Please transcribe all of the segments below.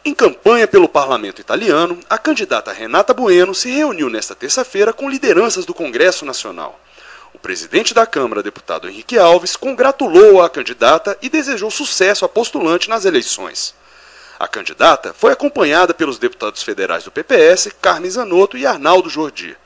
Em campanha pelo parlamento italiano, a candidata Renata Bueno se reuniu nesta terça-feira com lideranças do Congresso Nacional. O presidente da Câmara, deputado Henrique Alves, congratulou a candidata e desejou sucesso à postulante nas eleições. A candidata foi acompanhada pelos deputados federais do PPS, Carmen Zanotto e Arnaldo Jordi.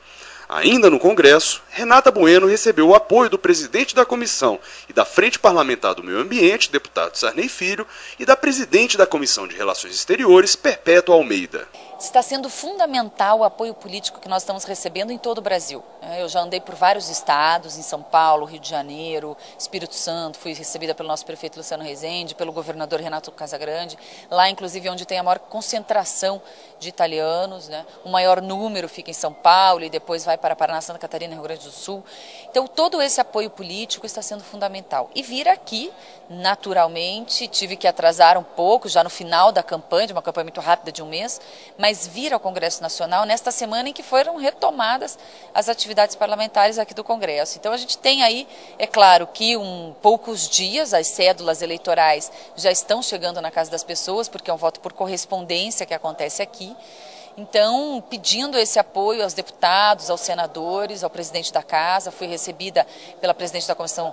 Ainda no Congresso, Renata Bueno recebeu o apoio do presidente da comissão e da Frente Parlamentar do Meio Ambiente, deputado Sarney Filho, e da presidente da Comissão de Relações Exteriores, Perpétua Almeida. Está sendo fundamental o apoio político que nós estamos recebendo em todo o Brasil. Eu já andei por vários estados, em São Paulo, Rio de Janeiro, Espírito Santo, fui recebida pelo nosso prefeito Luciano Rezende, pelo governador Renato Casagrande, lá inclusive onde tem a maior concentração de italianos, né? O maior número fica em São Paulo e depois vai para Paraná, Santa Catarina e Rio Grande do Sul. Então todo esse apoio político está sendo fundamental. E vir aqui, naturalmente, tive que atrasar um pouco, já no final da campanha, de uma campanha muito rápida de um mês, mas vir ao Congresso Nacional nesta semana em que foram retomadas as atividades parlamentares aqui do Congresso. Então a gente tem aí, é claro que poucos dias, as cédulas eleitorais já estão chegando na casa das pessoas, porque é um voto por correspondência que acontece aqui. Então, pedindo esse apoio aos deputados, aos senadores, ao presidente da Casa, fui recebida pela presidente da Comissão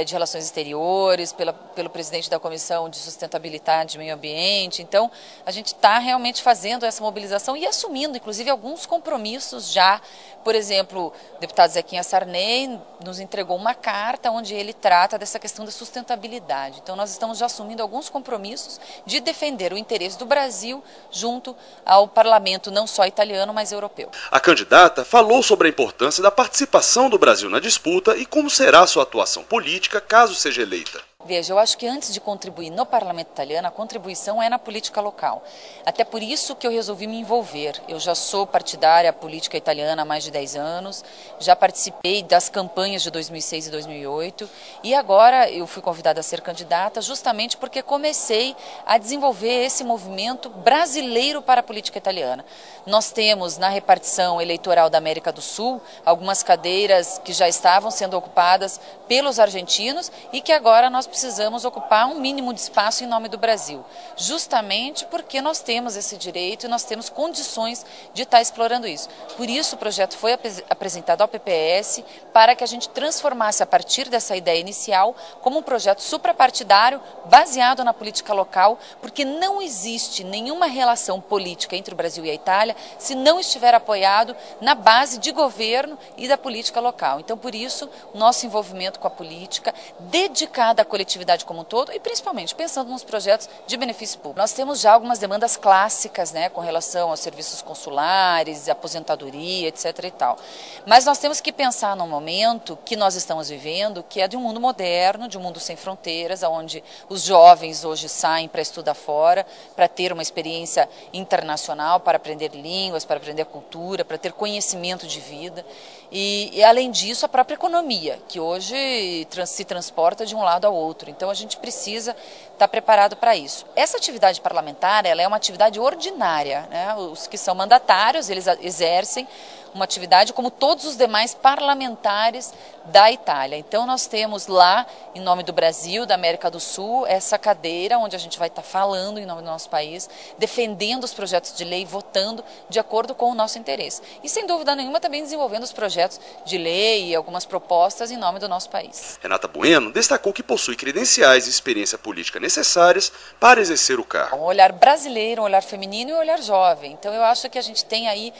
de Relações Exteriores, pelo presidente da Comissão de Sustentabilidade e Meio Ambiente. Então, a gente está realmente fazendo essa mobilização e assumindo, inclusive, alguns compromissos já. Por exemplo, o deputado Zequinha Sarney nos entregou uma carta onde ele trata dessa questão da sustentabilidade. Então, nós estamos já assumindo alguns compromissos de defender o interesse do Brasil junto ao parlamento, não só italiano, mas europeu. A candidata falou sobre a importância da participação do Brasil na disputa e como será sua atuação política caso seja eleita. Veja, eu acho que antes de contribuir no parlamento italiano, a contribuição é na política local. Até por isso que eu resolvi me envolver. Eu já sou partidária política italiana há mais de 10 anos, já participei das campanhas de 2006 e 2008 e agora eu fui convidada a ser candidata justamente porque comecei a desenvolver esse movimento brasileiro para a política italiana. Nós temos na repartição eleitoral da América do Sul algumas cadeiras que já estavam sendo ocupadas pelos argentinos e que agora nós precisamos ocupar um mínimo de espaço em nome do Brasil, justamente porque nós temos esse direito e nós temos condições de estar explorando isso. Por isso o projeto foi apresentado ao PPS para que a gente transformasse a partir dessa ideia inicial como um projeto suprapartidário baseado na política local, porque não existe nenhuma relação política entre o Brasil e a Itália se não estiver apoiado na base de governo e da política local. Então, por isso, o nosso envolvimento com a política dedicada à coletividade como um todo e principalmente pensando nos projetos de benefício público. Nós temos já algumas demandas clássicas, né, com relação aos serviços consulares, aposentadoria, etc. e tal. Mas nós temos que pensar num momento que nós estamos vivendo, que é de um mundo moderno, de um mundo sem fronteiras, onde os jovens hoje saem para estudar fora, para ter uma experiência internacional, para aprender línguas, para aprender cultura, para ter conhecimento de vida. E além disso, a própria economia, que hoje se transporta de um lado ao outro. Então, a gente precisa estar preparado para isso. Essa atividade parlamentar, ela é uma atividade ordinária, né? Os que são mandatários, eles exercem uma atividade como todos os demais parlamentares da Itália. Então, nós temos lá, em nome do Brasil, da América do Sul, essa cadeira onde a gente vai estar falando em nome do nosso país, defendendo os projetos de lei, votando de acordo com o nosso interesse. E, sem dúvida nenhuma, também desenvolvendo os projetos de lei e algumas propostas em nome do nosso país. Renata Bueno destacou que possui credenciais e experiência política necessárias para exercer o cargo. Um olhar brasileiro, um olhar feminino e um olhar jovem. Então, eu acho que a gente tem aí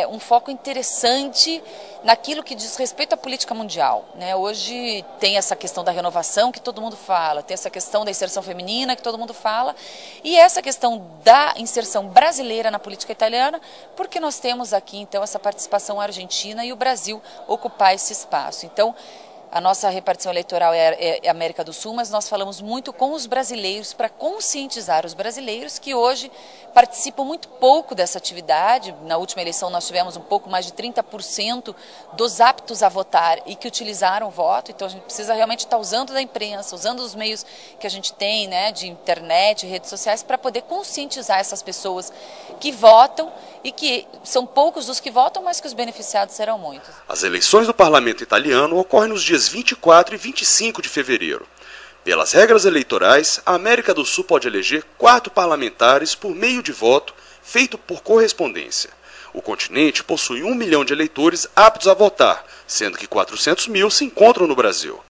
um foco interessante naquilo que diz respeito à política mundial, né? Hoje tem essa questão da renovação que todo mundo fala, tem essa questão da inserção feminina que todo mundo fala e essa questão da inserção brasileira na política italiana, porque nós temos aqui então essa participação argentina e o Brasil ocupar esse espaço. Então, a nossa repartição eleitoral é a América do Sul, mas nós falamos muito com os brasileiros para conscientizar os brasileiros que hoje participam muito pouco dessa atividade. Na última eleição nós tivemos um pouco mais de 30% dos aptos a votar e que utilizaram o voto. Então a gente precisa realmente estar usando da imprensa, usando os meios que a gente tem, né, de internet, redes sociais, para poder conscientizar essas pessoas que votam e que são poucos os que votam, mas que os beneficiados serão muitos. As eleições do parlamento italiano ocorrem nos dias 24 e 25 de fevereiro. Pelas regras eleitorais, a América do Sul pode eleger 4 parlamentares por meio de voto feito por correspondência. O continente possui 1 milhão de eleitores aptos a votar, sendo que 400 mil se encontram no Brasil.